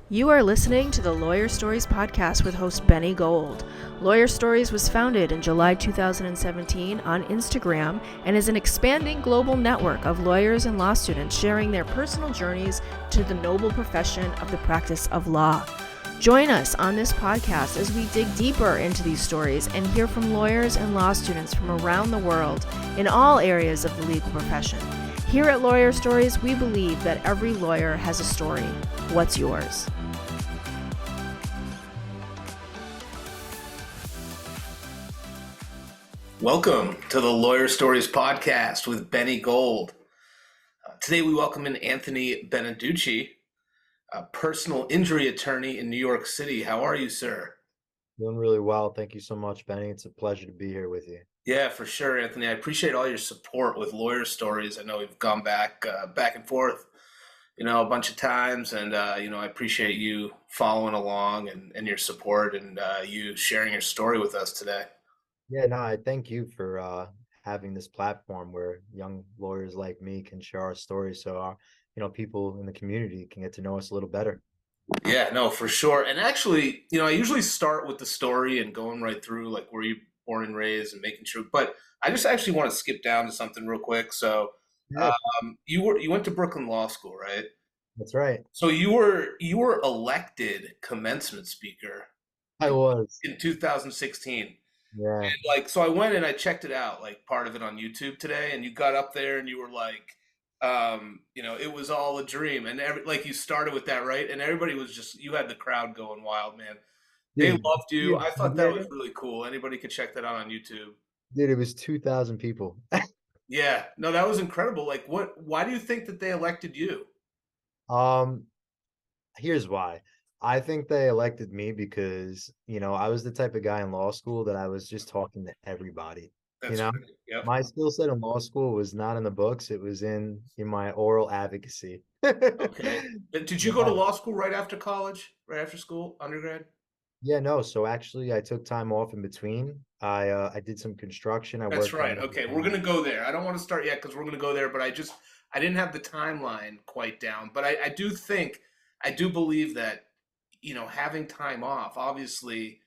You are listening to the Lawyer Stories podcast with host Benny Gold. Lawyer Stories was founded in July 2017 on Instagram and is an expanding global network of lawyers and law students sharing their personal journeys to the noble profession of the practice of law. Join us on this podcast as we dig deeper into these stories and hear from lawyers and law students from around the world in all areas of the legal profession. Here at Lawyer Stories, we believe that every lawyer has a story. What's yours? Welcome to the Lawyer Stories podcast with Benny Gold. Today we welcome in Anthony Beneduce, a personal injury attorney in New York City. How are you, sir? Doing really well. Thank you so much, Benny. It's a pleasure to be here with you. Yeah, for sure, Anthony. I appreciate all your support with Lawyer Stories. I know we've gone back and forth, a bunch of times, and I appreciate you following along and your support and you sharing your story with us today. Yeah, no, I thank you for having this platform where young lawyers like me can share our stories so our, people in the community can get to know us a little better. Yeah, no, for sure. And actually, I usually start with the story and going right through like where you born and raised and making sure. But I just actually want to skip down to something real quick. So, Yeah, you went to Brooklyn Law School, right? that's right. So you were elected commencement speaker I in, was. in 2016. Yeah. And like, so I went and I checked it out, like part of it on YouTube today, and you got up there and you were like, it was all a dream. And like you started with that, right? And everybody was just, you had the crowd going wild, man. They Dude, loved you. I thought that was yeah, really cool. Anybody could check that out on YouTube. dude, it was 2,000 people. Yeah, no, that was incredible. Like, why do you think that they elected you? Um, Here's why. I think they elected me because, I was the type of guy in law school that I was just talking to everybody. You That's know, great. Yep. my skill set in law school was not in the books, it was in my oral advocacy. Okay. Did you go to Yeah. law school right after college? Right after school, undergrad? Yeah, no. So actually I took time off in between. I did some construction. I That's worked right. on Okay, we're gonna go there. I don't want to start yet because we're gonna go there, but I didn't have the timeline quite down. But I do believe that having time off, obviously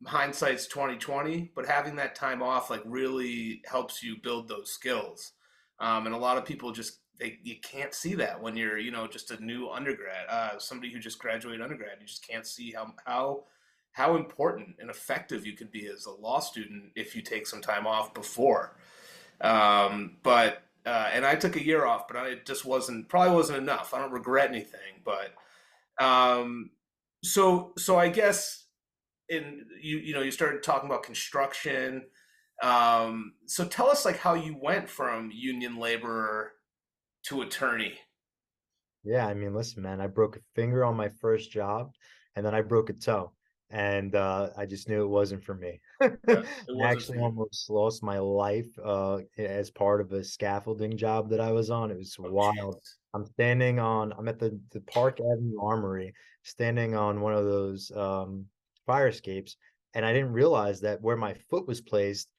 hindsight's 2020, but having that time off like really helps you build those skills. And a lot of people you can't see that when you're just a new undergrad, somebody who just graduated undergrad. You just can't see how important and effective you could be as a law student if you take some time off before. But and I took a year off, but it just probably wasn't enough. I don't regret anything, but um, so I guess you started talking about construction. So tell us like how you went from union laborer to attorney. Yeah, I mean, listen, man, I broke a finger on my first job and then I broke a toe. And I just knew it wasn't for me. I Yeah, it wasn't for actually you. almost lost my life as part of a scaffolding job that I was on. It was Oh, wild. jeez. I'm at the Park Avenue Armory, standing on one of those fire escapes, and I didn't realize that where my foot was placed,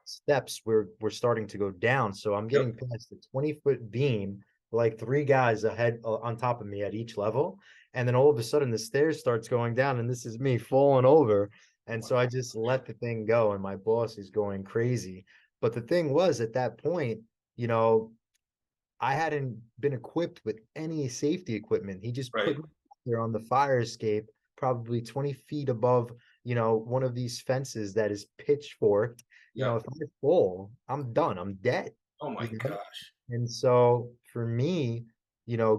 steps were starting to go down. So I'm Yep. getting past a 20-foot beam, like three guys ahead on top of me at each level. And then all of a sudden the stairs starts going down and this is me falling over. And so I just let the thing go and my boss is going crazy. But the thing was at that point, you know, I hadn't been equipped with any safety equipment. He just Right. put me there on the fire escape, probably 20 feet above, one of these fences that is pitchforked. If Yep. I fall, I'm done. I'm dead. Oh my You know? gosh. And so for me,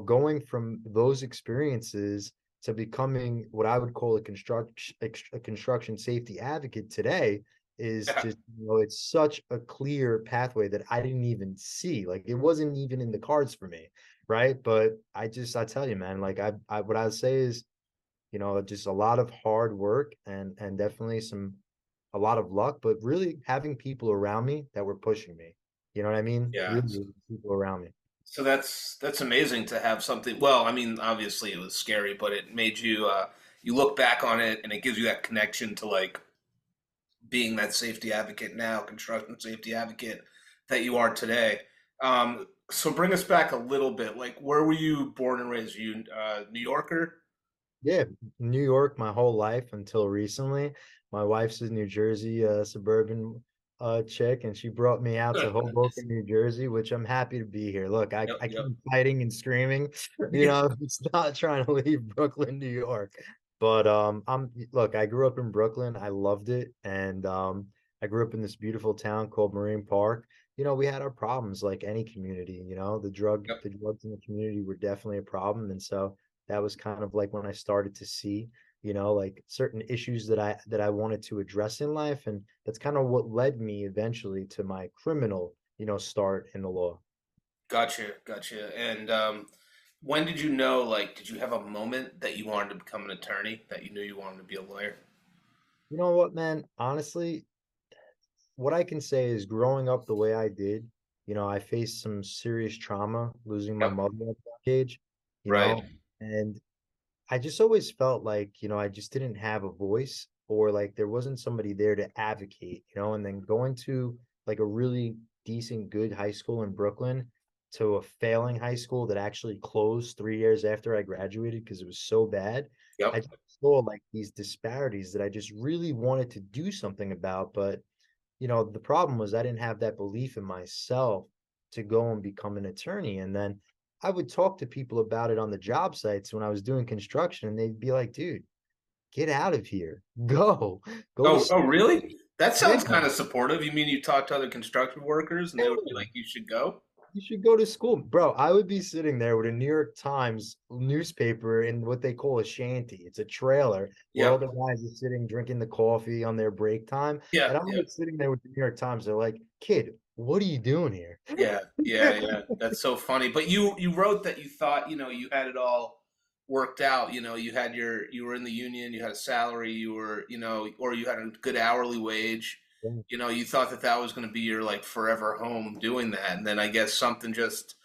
going from those experiences to becoming what I would call a construction safety advocate today is Yeah. just, it's such a clear pathway that I didn't even see. Like it wasn't even in the cards for me, right? But I tell you, man, like I what I would say is, just a lot of hard work and definitely a lot of luck, but really having people around me that were pushing me. You know what I mean? Yeah. Really, people around me. So that's amazing to have something. Well, I mean, obviously it was scary, but it made you you look back on it and it gives you that connection to like being that safety advocate now, construction safety advocate that you are today. So bring us back a little bit. Like, where were you born and raised? You New Yorker? Yeah, New York my whole life until recently. My wife's a New Jersey suburban chick, and she brought me out to Nice. Hoboken, New Jersey, which I'm happy to be here. Look, Yep, I yep. keep fighting and screaming, it's not trying to leave Brooklyn, New York. But look, I grew up in Brooklyn. I loved it. And I grew up in this beautiful town called Marine Park. We had our problems like any community, Yep. the drugs in the community were definitely a problem. And so that was kind of like when I started to see, like certain issues that I wanted to address in life. And that's kind of what led me eventually to my criminal, start in the law. Gotcha, gotcha. And when did you know, like, did you have a moment that you wanted to become an attorney, that you knew you wanted to be a lawyer? You know what, man? Honestly, what I can say is growing up the way I did, I faced some serious trauma losing my Yep. mother at that age, you Right. know, and I just always felt like, I just didn't have a voice or like there wasn't somebody there to advocate, and then going to like a really decent, good high school in Brooklyn to a failing high school that actually closed 3 years after I graduated because it was so bad. I Yep. just saw like these disparities that I just really wanted to do something about. But, the problem was I didn't have that belief in myself to go and become an attorney. And then I would talk to people about it on the job sites when I was doing construction, and they'd be like, dude, get out of here. Go to Oh, school. really? That Yeah, sounds kind of supportive. You mean you talked to other construction workers and they would be like, you should go? you should go to school. Bro, I would be sitting there with a New York Times newspaper in what they call a shanty. It's a trailer where all Yep. the guys are sitting drinking the coffee on their break time. Yeah, And I'm yeah, like sitting there with the New York Times. They're like, kid, what are you doing here? yeah, yeah, yeah. That's so funny. But you wrote that you thought, you had it all worked out. You were in the union, you had a salary, or you had a good hourly wage. You thought that that was going to be your like forever home doing that. And then I guess something just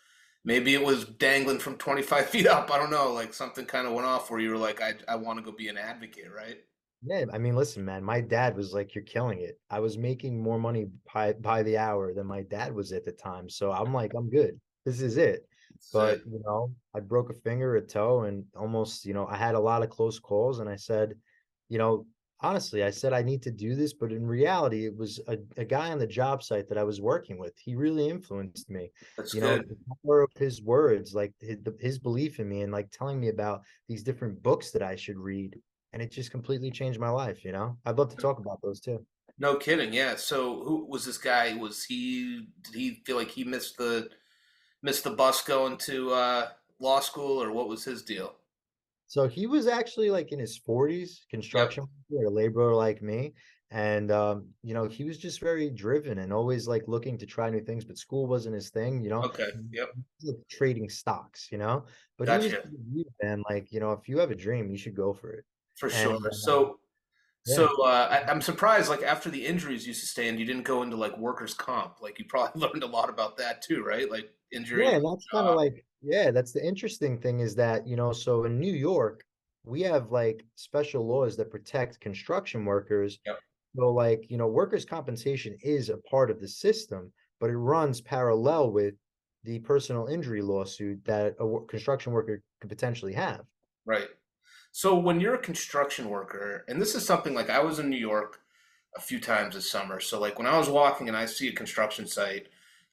maybe it was dangling from 25 feet up. I don't know. Like something kind of went off where you were like, I want to go be an advocate, right? Yeah, I mean, listen, man, my dad was like, you're killing it. I was making more money by the hour than my dad was at the time. So I'm like, I'm good. This is it. So, But, I broke a finger, a toe, and almost, I had a lot of close calls. And I said, you know, honestly, I said I need to do this. But in reality, it was a guy on the job site that I was working with. He really influenced me. that's The good. power of his words, like his belief in me, and like telling me about these different books that I should read, and it just completely changed my life. I'd love to talk about those too. No kidding. Yeah. So who was this guy? Did he feel like he missed the bus going to law school, or what was his deal? So he was actually like in his 40s, Yep. construction worker, a laborer like me. And he was just very driven and always like looking to try new things, but school wasn't his thing. Okay. Yep. He was, like, trading stocks. But he was Gotcha. and like, if you have a dream, you should go for it. For And sure. So yeah. I'm surprised. Like after the injuries you sustained, you didn't go into like workers' comp. Like you probably learned a lot about that too, right? Like injuries Yeah, on and that's the kind of job. like, yeah, that's the interesting thing is that, so in New York, we have like special laws that protect construction workers. Yep. So like, workers' compensation is a part of the system, but it runs parallel with the personal injury lawsuit that a construction worker could potentially have. Right. So when you're a construction worker, and this is something like I was in New York a few times this summer. So like when I was walking and I see a construction site,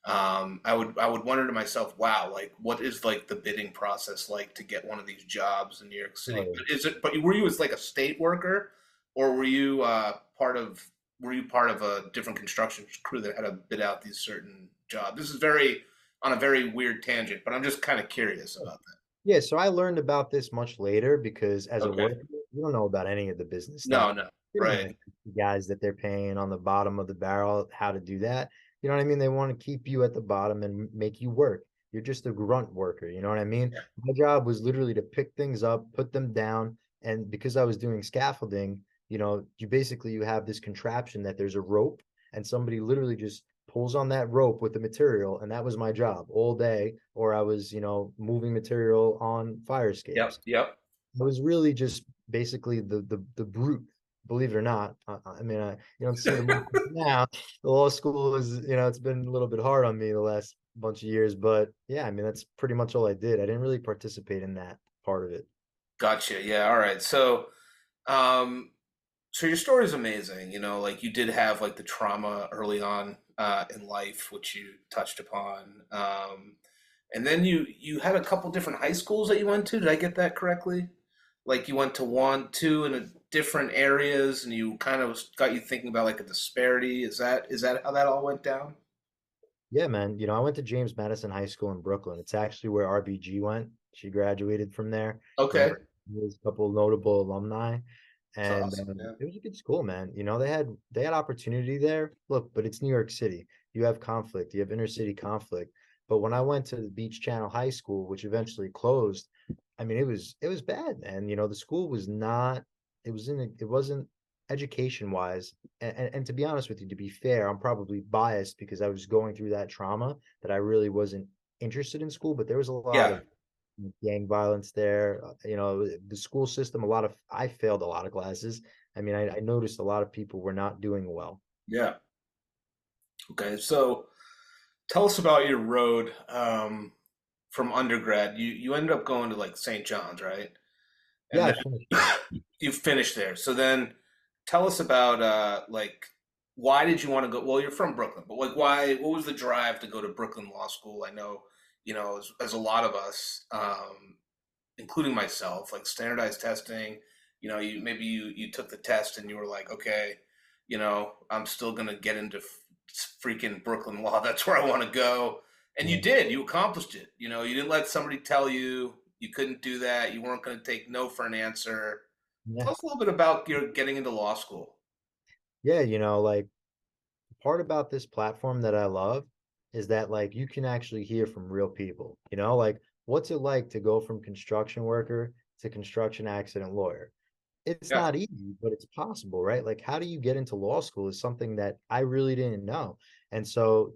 I would wonder to myself, wow, like what is like the bidding process like to get one of these jobs in New York Oh, City? yeah. But is it? But were you as like a state worker, or were you part of a different construction crew that had to bid out these certain jobs? This is very on a very weird tangent, but I'm just kind of curious about Yeah, so I learned about this much later because as that. a Okay. worker, you don't know about any of the business stuff. No, no, You don't right. want to teach the guys that they're paying on the bottom of the barrel how to do that. You know what I mean? They want to keep you at the bottom and make you work. You're just a grunt worker. You know what I mean? Yeah. My job was literally to pick things up, put them down. And because I was doing scaffolding, you have this contraption that there's a rope and somebody literally just pulls on that rope with the material. And that was my job all day. Or I was, moving material on fire Yep. escapes. Yep. It was really just basically the brute, believe it or not. I mean, you don't see the movie now. The law school is, it's been a little bit hard on me the last bunch of years, but yeah, I mean, that's pretty much all I did. I didn't really participate in that part of it. Gotcha. Yeah. All right. Um, so your story is amazing. You know, like you did have like the trauma early on in life, which you touched upon. And then you had a couple different high schools that you went to. Did I get that correctly? Like you went to one, two in a different areas, and you kind of got you thinking about like a disparity. Is that how that all went down? Yeah, man. I went to James Madison High School in Brooklyn. It's actually where RBG went. She graduated from there. Okay, There's a couple notable alumni, it's and awesome. Yeah, it was a good school, man. They had opportunity there. Look, but it's New York City. You have conflict. You have inner city conflict. But when I went to the Beach Channel High School, which eventually closed, I mean, it was bad, man. The school was not. It wasn't education wise. And to be honest with you, to be fair, I'm probably biased because I was going through that trauma that I really wasn't interested in school. But there was a lot yeah, of gang violence there. The school system, I failed a lot of classes. I mean, I noticed a lot of people were not doing well. yeah. Okay, so tell us about your road from undergrad. You ended up going to like St. John's, right? Yeah, And I then finished there. you finished there. So then tell us about like why did you want to go? Well, you're from Brooklyn, but like why? What was the drive to go to Brooklyn Law School? I know, as a lot of us, including myself, like standardized testing. You took the test and you were like, okay, I'm still gonna get into freaking Brooklyn law. That's where I want to go. And you Yeah. did. You accomplished it. You didn't let somebody tell you you couldn't do that. You weren't going to take no for an answer. Yeah. Tell us a little bit about your getting into law school. Yeah, like part about this platform that I love is that like you can actually hear from real people, like what's it like to go from construction worker to construction accident lawyer? It's Yeah, not easy, but it's possible, right? Like, how do you get into law school is something that I really didn't know. And so,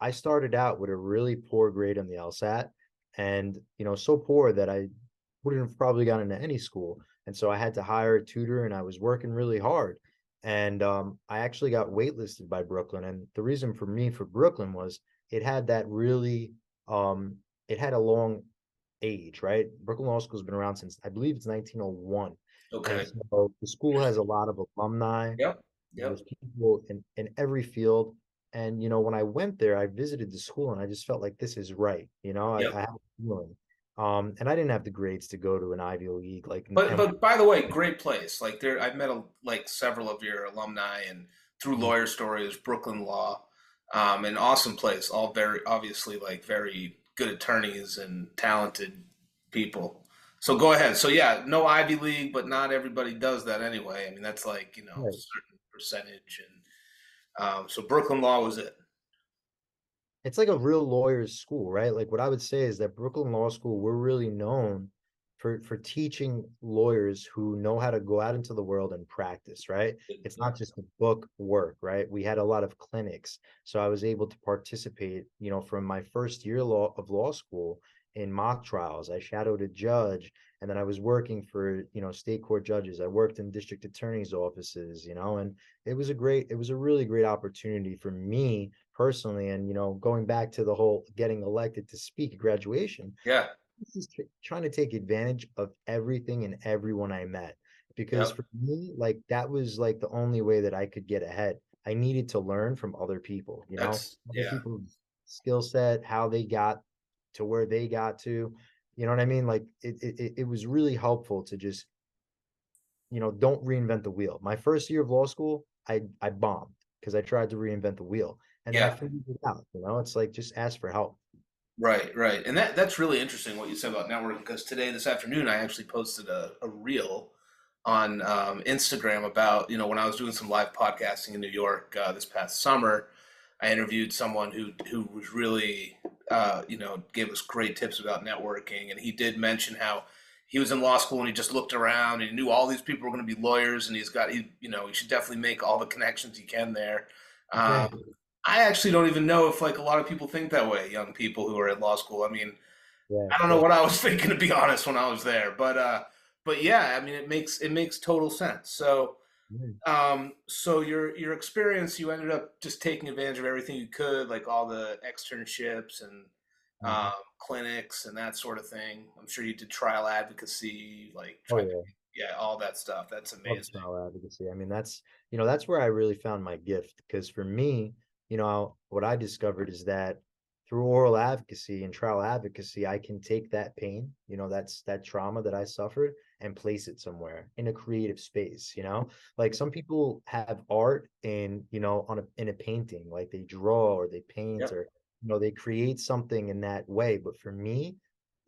I started out with a really poor grade on the LSAT and, so poor that I wouldn't have probably gotten into any school. And so I had to hire a tutor and I was working really hard. And I actually got waitlisted by Brooklyn. And the reason for me for Brooklyn was it had that really, it had a long age, right? Brooklyn Law School has been around since I believe it's 1901. And okay. so the school has a lot of alumni. Yep, There's yep, people in every field. And when I went there, I visited the school and I just felt like this is right. I yep. have a feeling. And I didn't have the grades to go to an Ivy League like But and but by the way, great place. Like there, I've met like several of your alumni and through lawyer stories, Brooklyn Law, an awesome place. All very obviously like very good attorneys and talented people. So go ahead. So yeah, no Ivy League, but not everybody does that anyway. I mean, that's like right. certain percentage, and so Brooklyn Law was it. It's like a real lawyer's school, right? Like what I would say is that Brooklyn Law School, we're really known for teaching lawyers who know how to go out into the world and practice, right? It's Yeah, not just the book work, right? We had a lot of clinics. So I was able to participate, from my first year of law school in mock trials. I shadowed a judge and then I was working for, state court judges. I worked in district attorneys' offices, and it was a really great opportunity for me personally. And going back to the whole getting elected to speak at graduation, yeah, this is trying to take advantage of everything and everyone I met, because yeah. for me, like that was like the only way that I could get ahead. I needed to learn from other people, That's other yeah. people's skill set, how they got to where they got to. You know what I mean? Like it was really helpful to just, don't reinvent the wheel. My first year of law school, I bombed because I tried to reinvent the wheel. And then I Yeah, figured it out. It's like just ask for help. right, right. And that's really interesting what you said about networking because today, this afternoon, I actually posted a reel on Instagram about, when I was doing some live podcasting in New York this past summer, I interviewed someone who was really, gave us great tips about networking. And he did mention how he was in law school and he just looked around and he knew all these people were going to be lawyers and he should definitely make all the connections he can there. Exactly. I actually don't even know if like a lot of people think that way, young people who are in law school. I mean, Yeah. I don't know So, what I was thinking to be honest when I was there, but yeah, I mean it makes total sense. So yeah. so your experience, you ended up just taking advantage of everything you could, like all the externships and um, Mhm. clinics and that sort of thing. I'm sure you did trial advocacy, like Oh trying to, yeah. yeah, all that stuff. That's Love amazing. trial advocacy. I mean, that's where I really found my gift. Because for me, what I discovered is that through oral advocacy and trial advocacy, I can take that pain, that's that trauma that I suffered, and place it somewhere in a creative space. Like some people have art in a painting, like they draw or they paint Yep. or, they create something in that way. But for me,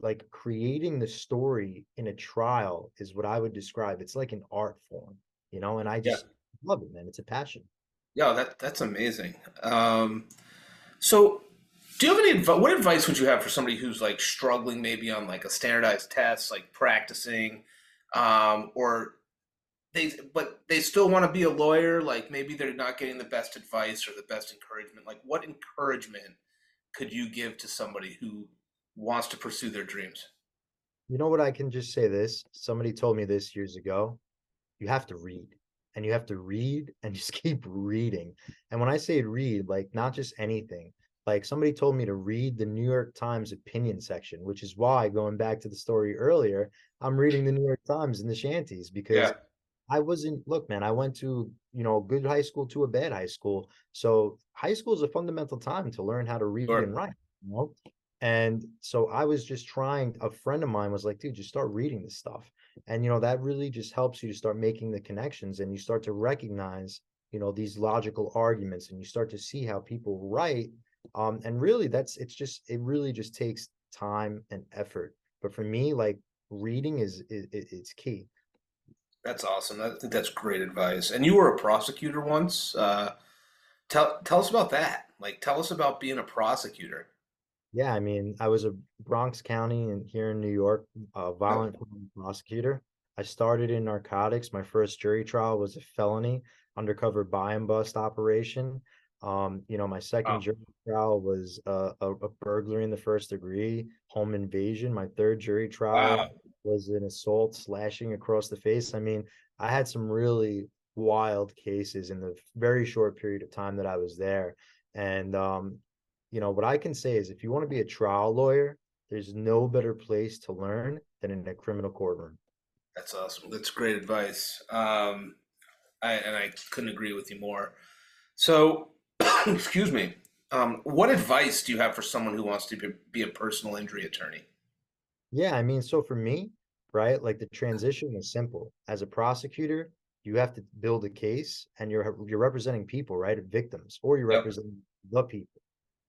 like creating the story in a trial is what I would describe. It's like an art form, and I Yeah. just love it, man. It's a passion. Yeah, that's amazing. So do you have any advice? What advice would you have for somebody who's like struggling maybe on like a standardized test, like practicing, or they still want to be a lawyer, like maybe they're not getting the best advice or the best encouragement. Like what encouragement could you give to somebody who wants to pursue their dreams? You know what? I can just say this. Somebody told me this years ago. You have to read, and you have to read and just keep reading. And when I say read, like not just anything, like somebody told me to read the New York Times opinion section, which is why, going back to the story earlier, I'm reading the New York Times in the shanties because Yeah, I wasn't, look, man, I went to, a good high school to a bad high school. So high school is a fundamental time to learn how to read sure. and write, you know? And so I was just trying, a friend of mine was like, dude, just start reading this stuff. And, that really just helps you to start making the connections and you start to recognize, these logical arguments and you start to see how people write. And really it really just takes time and effort. But for me, like reading it's key. That's awesome. I think that's great advice. And you were a prosecutor once. Tell us about that. Like, tell us about being a prosecutor. Yeah, I mean, I was a Bronx County and here in New York, Yep. violent felony prosecutor. I started in narcotics. My first jury trial was a felony undercover buy and bust operation. My second Wow. jury trial was a burglary in the first degree, home invasion. My third jury trial Wow. was an assault, slashing across the face. I mean, I had some really wild cases in the very short period of time that I was there. And what I can say is if you want to be a trial lawyer, there's no better place to learn than in a criminal courtroom. That's awesome. That's great advice. I couldn't agree with you more. So, excuse me. What advice do you have for someone who wants to be a personal injury attorney? Yeah, I mean, so for me, right, like the transition was simple. As a prosecutor, you have to build a case and you're representing people, right? Victims, or you're Yep. representing the people,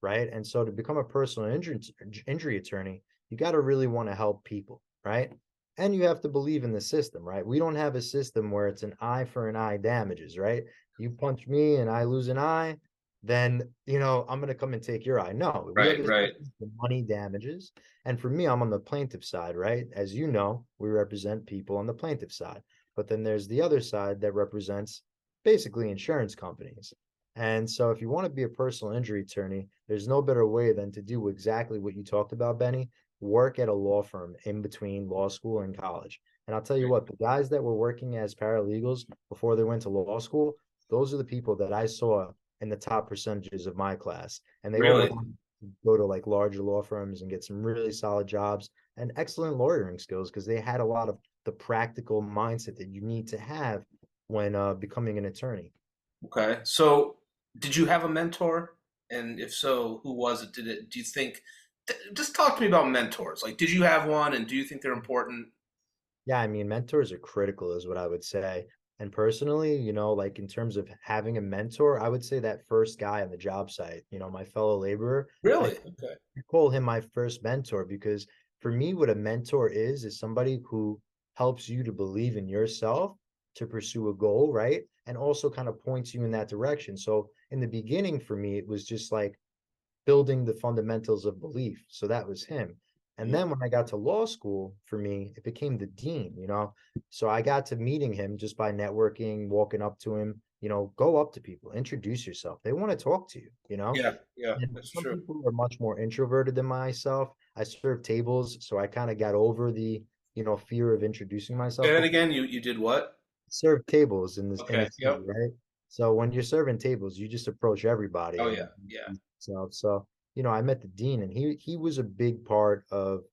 right? And so to become a personal injury attorney, you got to really want to help people, right? And you have to believe in the system, right? We don't have a system where it's an eye for an eye damages, right? You punch me and I lose an eye, then I'm going to come and take your eye. No, we have Right. a Right. system for money damages. And for me, I'm on the plaintiff side, right? As you know, we represent people on the plaintiff side. But then there's the other side that represents basically insurance companies. And so if you want to be a personal injury attorney, there's no better way than to do exactly what you talked about, Benny. Work at a law firm in between law school and college. And I'll tell you what, the guys that were working as paralegals before they went to law school, those are the people that I saw in the top percentages of my class. And they all went Really? on to go to like larger law firms and get some really solid jobs and excellent lawyering skills because they had a lot of the practical mindset that you need to have when becoming an attorney. Okay. So, did you have a mentor? And if so, who was it? Do you think, just talk to me about mentors. Like, did you have one and do you think they're important? Yeah, I mean, mentors are critical, is what I would say. And personally, like in terms of having a mentor, I would say that first guy on the job site, my fellow laborer, I Really? Okay. call him my first mentor because for me, what a mentor is somebody who helps you to believe in yourself to pursue a goal, right? And also kind of points you in that direction. So in the beginning, for me, it was just like building the fundamentals of belief. So that was him. And Mhm. then when I got to law school, for me, it became the dean. So I got to meeting him just by networking, walking up to him, go up to people, introduce yourself. They want to talk to you. Yeah. Yeah. And That's some true. people are much more introverted than myself. I served tables, so I kind of got over the, fear of introducing Say myself. that again. You did what? Serve tables in Okay. the city, Yep. right? So when you're serving tables, you just approach Oh everybody and yeah. Yeah. so I met the dean, and he was a big part of,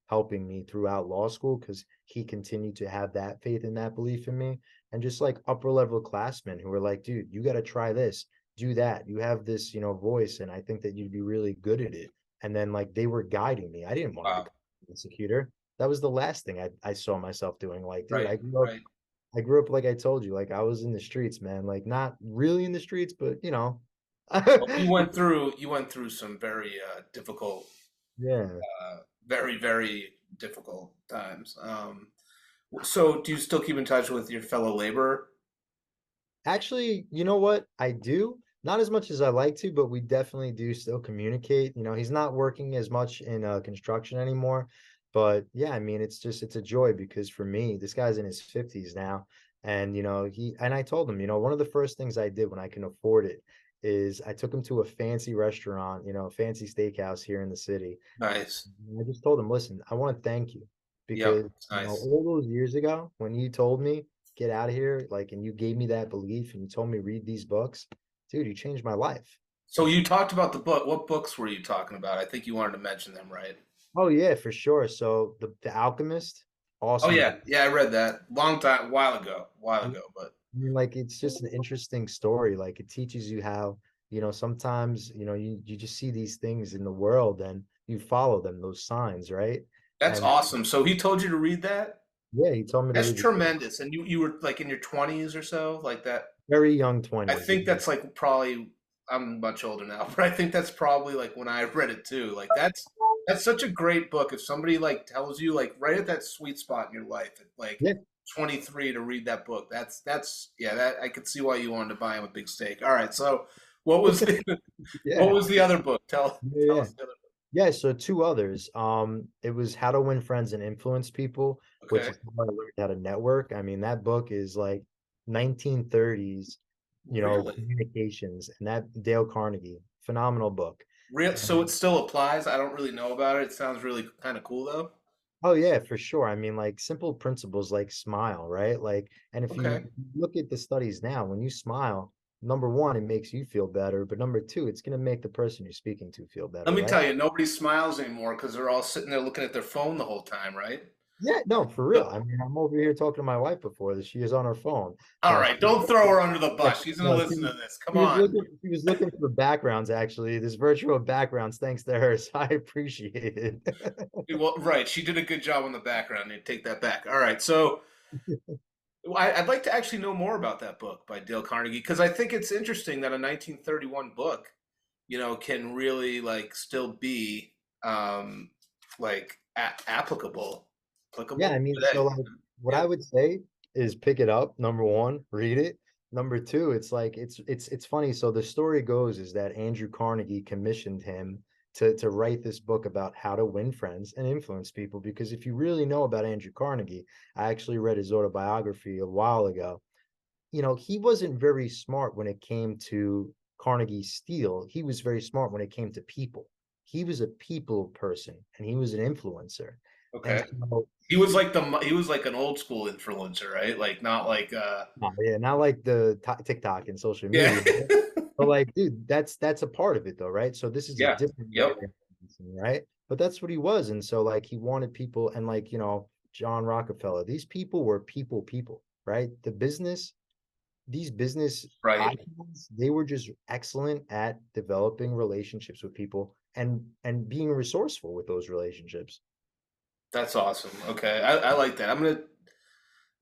helping me throughout law school, because he continued to have that faith and that belief in me. And just like upper level classmen who were like, dude, you got to try this, do that. You have this, voice, and I think that you'd be really good at it. And then like they were guiding me. I didn't want to Wow. become a prosecutor. That was the last thing I saw myself doing. Like, dude, Right. I grew up Right. I grew up, like I told you, like I was in the streets, man. Like not really in the streets, but Well, you went through some very difficult, yeah. very very difficult times. So do you still keep in touch with your fellow laborer? Actually, you know what? I do. Not as much as I like to, but we definitely do still communicate. He's not working as much in construction anymore. But yeah, I mean, it's a joy, because for me, this guy's in his 50s now. And I told him, one of the first things I did when I can afford it is I took him to a fancy restaurant, a fancy steakhouse here in the city. Nice. I just told him, listen, I want to thank you, Yep. because, Nice. all those years ago when you told me, get out of here, like, and you gave me that belief and you told me read these books, dude, you changed my life. So you talked about the book. What books were you talking about? I think you wanted to mention them, right? Oh yeah, for sure. So the Alchemist, Oh awesome book. yeah, yeah, I read that long time, while I ago. But mean, like it's just an interesting story. Like it teaches you how, sometimes, you just see these things in the world and you follow them, those signs, right? that's And awesome. So he told you to read that? yeah, he told me to That's read the tremendous. And you were like in your 20s or so, like that. very young I 20s. think that's like probably I'm much older now, but I think that's probably like when I read it too. Like that's such a great book. If somebody like tells you like right at that sweet spot in your life at like Yeah, 23 to read that book, that's yeah, that I could see why you wanted to buy him a big steak. All right, so what was the what yeah, was the other book? yeah, Tell yeah. us the other Yeah, so two others. It was How to Win Friends and Influence People, book. which Okay. is how I learned how to network. I mean, that book is like 1930s, Really? communications, and that Dale Carnegie, phenomenal book. Real so it And still applies. I don't really know about it. It sounds really kind of cool though. oh yeah, for sure. I mean, like simple principles like smile, right? Like, and if you Okay. look at the studies now, when you smile, number one, it makes you feel better, but number two, it's going to make the person you're speaking to feel Let better, me right? tell you, nobody smiles anymore because they're all sitting there looking at their phone the whole time, right? Yeah, no, for real. So, I mean, I'm over here talking to my wife before this. She is on her phone. all No, right, don't throw her under the yeah, bus. She's gonna no, listen to this. Come she was on. looking, she was looking for backgrounds, actually. This virtual backgrounds, thanks to her. So I appreciate it. Well, right, she did a good job on the background. You take that back. All right, so I'd like to actually know more about that book by Dale Carnegie because I think it's interesting that a 1931 book, can really like still be like Yeah, I applicable mean, today. so like what Yeah. I would say is pick it up. Number one, read it. Number two, it's like it's funny. So the story goes is that Andrew Carnegie commissioned him to write this book about how to win friends and influence people. Because if you really know about Andrew Carnegie, I actually read his autobiography a while ago. He wasn't very smart when it came to Carnegie Steel. He was very smart when it came to people. He was a people person and he was an influencer. And Okay. so he He was like an old school influencer, right? Like not like Oh, yeah, not like the TikTok and social yeah. media, but like, dude, that's a part of it though, right? So this is a Yeah. different way Yep. of influencing, right? But that's what he was, and so like he wanted people, and like John Rockefeller, these people were people, right? These business Right. icons, they were just excellent at developing relationships with people and being resourceful with those relationships. That's awesome. Okay. I like that.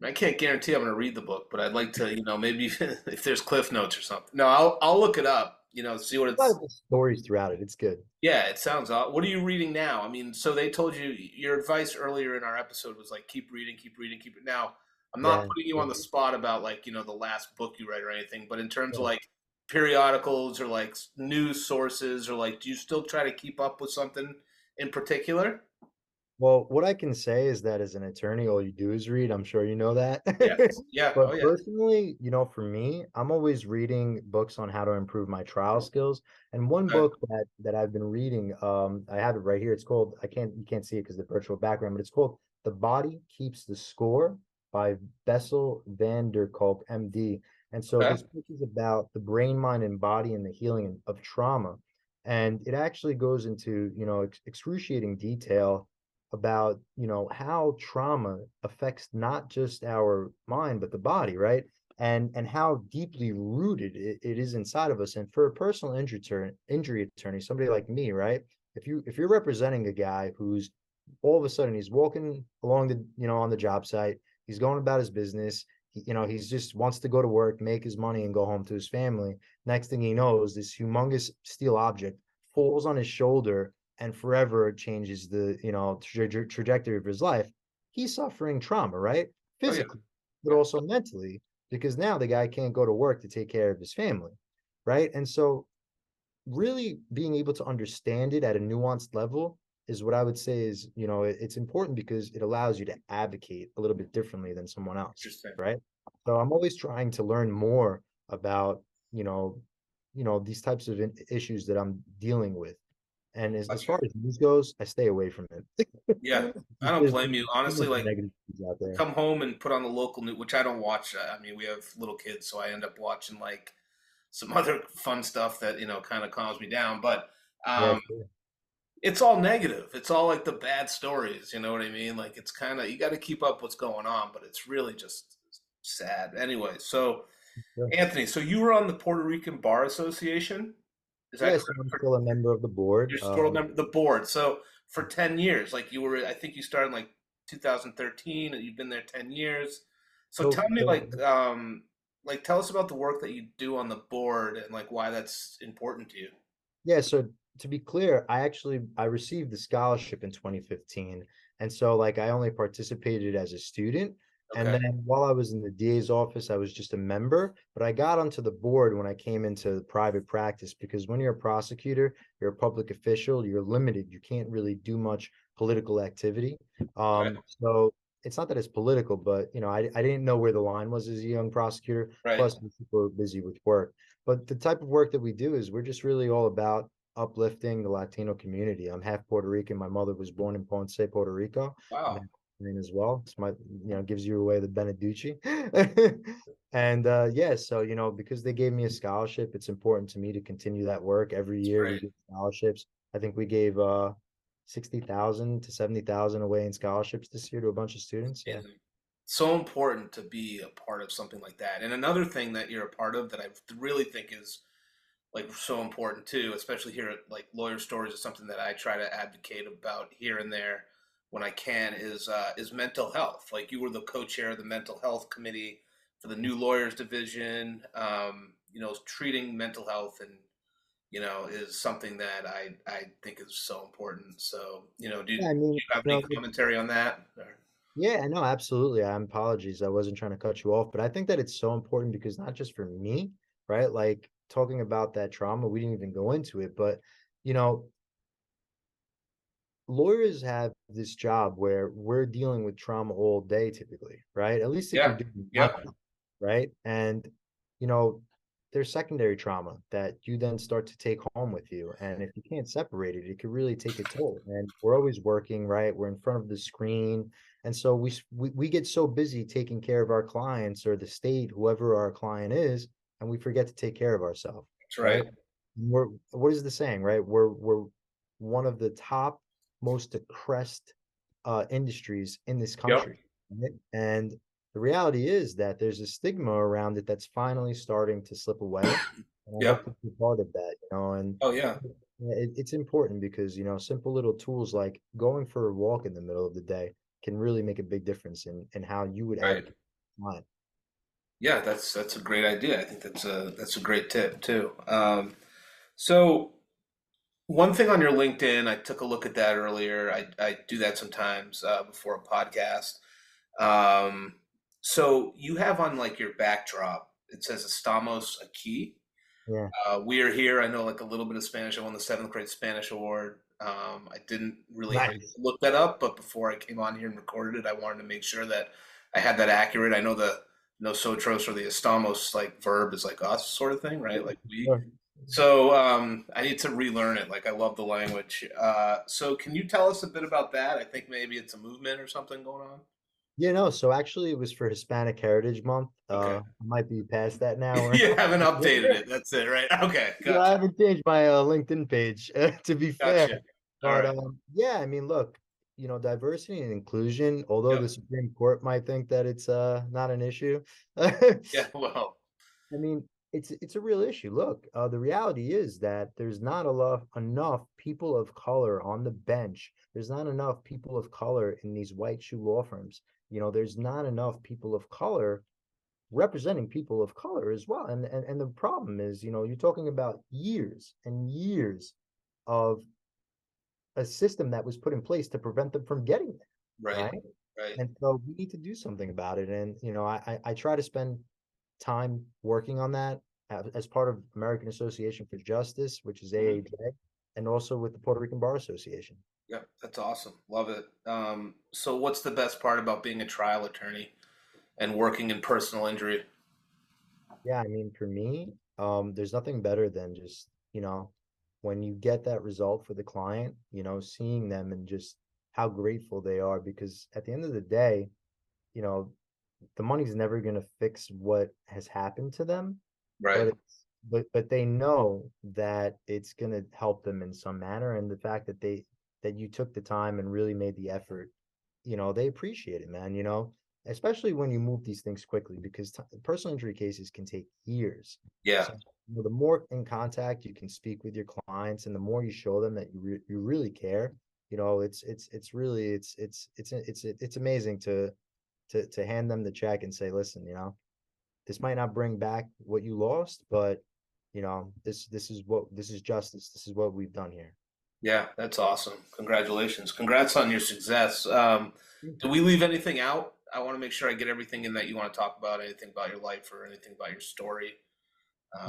I can't guarantee I'm gonna read the book, but I'd like to, maybe if there's cliff notes or something. No, I'll look it up, see what A lot it's of the stories throughout it. It's good. yeah, it sounds what are you reading now? I mean, so they told you your advice earlier in our episode was like keep reading, keep reading, keep it. Now, I'm not Yeah. putting you Yeah. on the spot about like, the last book you read or anything, but in terms of Yeah. like periodicals or like news sources or like do you still try to keep up with something in particular? Well, what I can say is that as an attorney, all you do is read. I'm sure you know that. Yes. Yeah. Oh But yeah. personally, for me, I'm always reading books on how to improve my trial skills. And one Okay. book that I've been reading, I have it right here. It's called, you can't see it because of the virtual background, but it's called The Body Keeps the Score by Bessel van der Kolk, MD. And so Okay. this book is about the brain, mind, and body and the healing of trauma. And it actually goes into, excruciating detail about, how trauma affects not just our mind, but the body, right? And how deeply rooted it is inside of us. And for a personal injury attorney, somebody like me, right? If you're representing a guy who's all of a sudden he's walking along the, on the job site, he's going about his business, he's just wants to go to work, make his money, and go home to his family. Next thing he knows, this humongous steel object falls on his shoulder and forever changes the, trajectory of his life. He's suffering trauma, right? Oh yeah, Physically, but yeah, also mentally, because now the guy can't go to work to take care of his family, right? And so really being able to understand it at a nuanced level is what I would say is, it's important because it allows you to advocate a little bit differently than someone else, interesting. right? So I'm always trying to learn more about, these types of issues that I'm dealing with. And as far Gotcha. as news goes, I stay away from it. Yeah, I don't There's blame you. too Honestly, much like negative news out there. come home and put on the local news, which I don't watch. I mean, we have little kids, so I end up watching like some other fun stuff that kind of calms me down. But Yeah, um, sure. it's all negative. It's all like the bad stories. You know what I mean? Like it's kind of you got to keep up what's going on, but it's really just sad. Anyway, so Sure. Anthony, so you were on the Puerto Rican Bar Association. Is that Yeah, so correct? I'm still a member of the board. You're still a member of the board. So for 10 years, like you were, I think you started in like 2013 and you've been there 10 years. So So, tell me so like tell us about the work that you do on the board and like why that's important to you. Yeah, so to be clear, I received the scholarship in 2015. And so like I only participated as a student. And Okay. then while I was in the DA's office, I was just a member, but I got onto the board when I came into private practice because when you're a prosecutor, you're a public official, you're limited. You can't really do much political activity. Okay. So it's not that it's political, but I didn't know where the line was as a young prosecutor. Right. Plus, I'm super busy with work. But the type of work that we do is we're just really all about uplifting the Latino community. I'm half Puerto Rican. My mother was born in Ponce, Puerto Rico. I'm half Wow. Puerto Rican as well. It's my, gives you away the Beneduce. And yeah, so because they gave me a scholarship, it's important to me to continue that work. Every It's year we great. give scholarships. I think we gave 60,000 to 70,000 away in scholarships this year to a bunch of students. Yeah. Amazing. So important to be a part of something like that. And another thing that you're a part of that I really think is like so important too, especially here at like Lawyer Stories is something that I try to advocate about here and there when I can is mental health. Like you were the co-chair of the mental health committee for the new lawyers division. Treating mental health and is something that I think is so important. So do Yeah, I you mean, have any commentary on that? yeah, no, absolutely. I'm apologies. I wasn't trying to cut you off, but I think that it's so important because not just for me, right? Like talking about that trauma, we didn't even go into it, but you know, lawyers have this job where we're dealing with trauma all day typically, right? At least if you're Yeah. doing one, Yep. right? And you know, there's secondary trauma that you then start to take home with you. And if you can't separate it, it could really take a toll. And we're always working, right? We're in front of the screen. And so we get so busy taking care of our clients or the state, whoever our client is, and we forget to take care of ourselves, That's right. right? What is the saying, right? We're one of the top most depressed industries in this Yep. country, right? And the reality is that there's a stigma around it that's finally starting to slip away. And I hope Yep. to be part of that, and Oh yeah. it's important because, simple little tools like going for a walk in the middle of the day can really make a big difference in how you would Right. advocate for client. Yeah, that's a great idea. I think that's a great tip too. So one thing on your LinkedIn, I took a look at that earlier. I do that sometimes before a podcast. Um, so you have on like your backdrop, it says Estamos aquí. Yeah. We are here. I know like a little bit of Spanish. I won the seventh grade Spanish award. I didn't really have to Nice. look that up, but before I came on here and recorded it, I wanted to make sure that I had that accurate. I know the nosotros or the estamos like verb is like us sort of thing, right? Like we. Sure. So I need to relearn it. Like I love the language. So can you tell us a bit about that? I think maybe it's a movement or something going on. So actually it was for Hispanic Heritage Month. Okay. I might be past that now. You haven't updated it. That's it, right? Okay, I gotcha. haven't changed my LinkedIn page, to be fair. Gotcha. All But right. yeah, I mean, look, diversity and inclusion, although Yep. the Supreme Court might think that it's not an issue, Yeah, well, I mean, it's a real issue. Look, the reality is that there's not a lot enough people of color on the bench. There's not enough people of color in these white shoe law firms. There's not enough people of color representing people of color as well. And the problem is, you're talking about years and years of a system that was put in place to prevent them from getting there, right, right? right. And so we need to do something about it. And I try to spend time working on that as part of American Association for Justice, which is Mhm. AAJ, and also with the Puerto Rican Bar Association. Yeah, that's awesome. Love it. So what's the best part about being a trial attorney and working in personal injury? Yeah, I mean, for me, there's nothing better than just, when you get that result for the client, seeing them and just how grateful they are, because at the end of the day, you know, the money's never going to fix what has happened to them, but Right, they know that it's going to help them in some manner, and the fact that you took the time and really made the effort, they appreciate it, man, especially when you move these things quickly, because personal injury cases can take years. yeah, So, the more in contact you can speak with your clients, and the more you show them that you really care, it's really it's amazing to hand them the check and say, listen, this might not bring back what you lost, but this is justice. This is what we've done here. yeah, that's awesome. Congratulations. Congrats on your success. Thank Do you. we leave anything out? I want to make sure I get everything in that you want to talk about, anything about your life or anything about your story.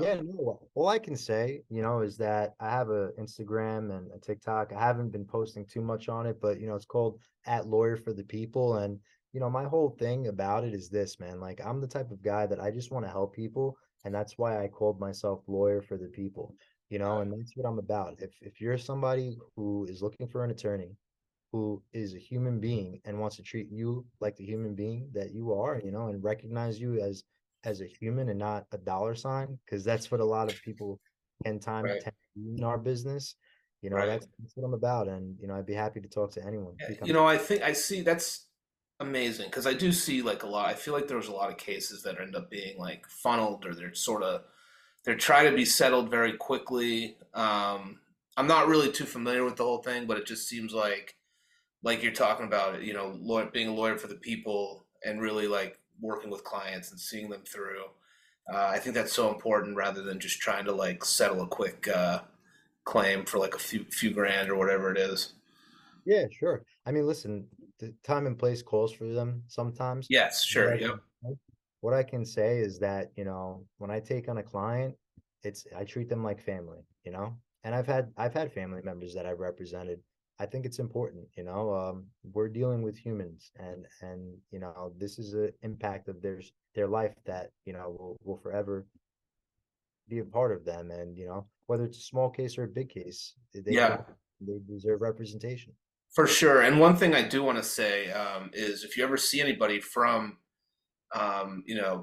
Yeah, Um, no, all I can say, is that I have a Instagram and a TikTok. I haven't been posting too much on it, but it's called at Lawyer for the People. And my whole thing about it is this, man. Like, I'm the type of guy that I just want to help people, and that's why I called myself Lawyer for the People. And that's what I'm about. If you're somebody who is looking for an attorney, who is a human being and wants to treat you like the human being that you are, and recognize you as a human and not a dollar sign, because that's what a lot of people right, tend to do in our business. right. That's what I'm about, and I'd be happy to talk to anyone. I think I see that's amazing because I do see like a lot. I feel like there was a lot of cases that end up being like funneled or they're trying to be settled very quickly. I'm not really too familiar with the whole thing, but it just seems like you're talking about it, being a lawyer for the people and really like working with clients and seeing them through. I think that's so important rather than just trying to like settle a quick claim for like a few grand or whatever it is. Yeah, sure. I mean, listen, the time and place calls for them sometimes. Yes, What sure. I Yep. can, what I can say is that, when I take on a client, I treat them like family, and I've had family members that I've represented. I think it's important, we're dealing with humans, and this is an impact of their life that, will forever be a part of them. And, whether it's a small case or a big case, Yeah, they deserve representation. for sure. And one thing I do want to say is if you ever see anybody from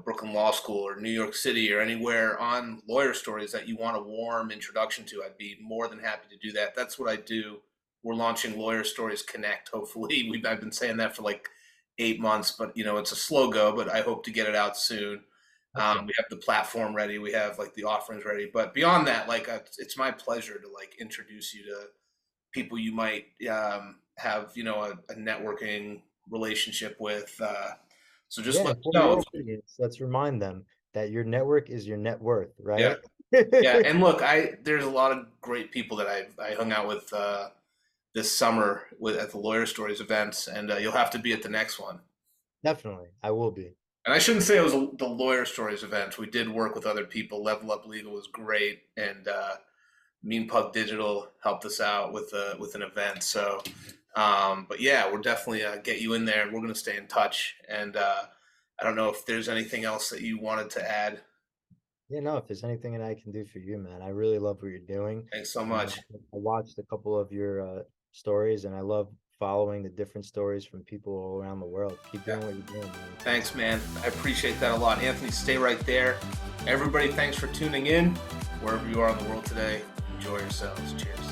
Brooklyn Law School or New York City or anywhere on lawyer stories that you want a warm introduction to, I'd be more than happy to do that. That's what I do. We're launching Lawyer Stories Connect. Hopefully, I've been saying that for like 8 months, but it's a slow go. But I hope to get it out soon. Excellent. We have the platform ready. We have like the offerings ready. But beyond that, like it's my pleasure to like introduce you to people you might have a networking relationship with. So just Yeah, let and me for know. your audience, let's remind them that your network is your net worth, Yeah, right? yeah, and look, there's a lot of great people that I hung out with this summer at the Lawyer Stories events, and you'll have to be at the next one. Definitely, I will be. And I shouldn't say it was the Lawyer Stories event. We did work with other people. Level Up Legal was great, and Mean Pug Digital helped us out with an event. So, but yeah, we're definitely get you in there, and we're going to stay in touch. And I don't know if there's anything else that you wanted to add. If there's anything that I can do for you, man, I really love what you're doing. Thanks so You know, much. I watched a couple of your stories, and I love following the different stories from people all around the world. Keep doing what you're doing, man. Thanks, man. I appreciate that a lot. Anthony, stay right there. Everybody, thanks for tuning in. Wherever you are in the world today, enjoy yourselves. Cheers.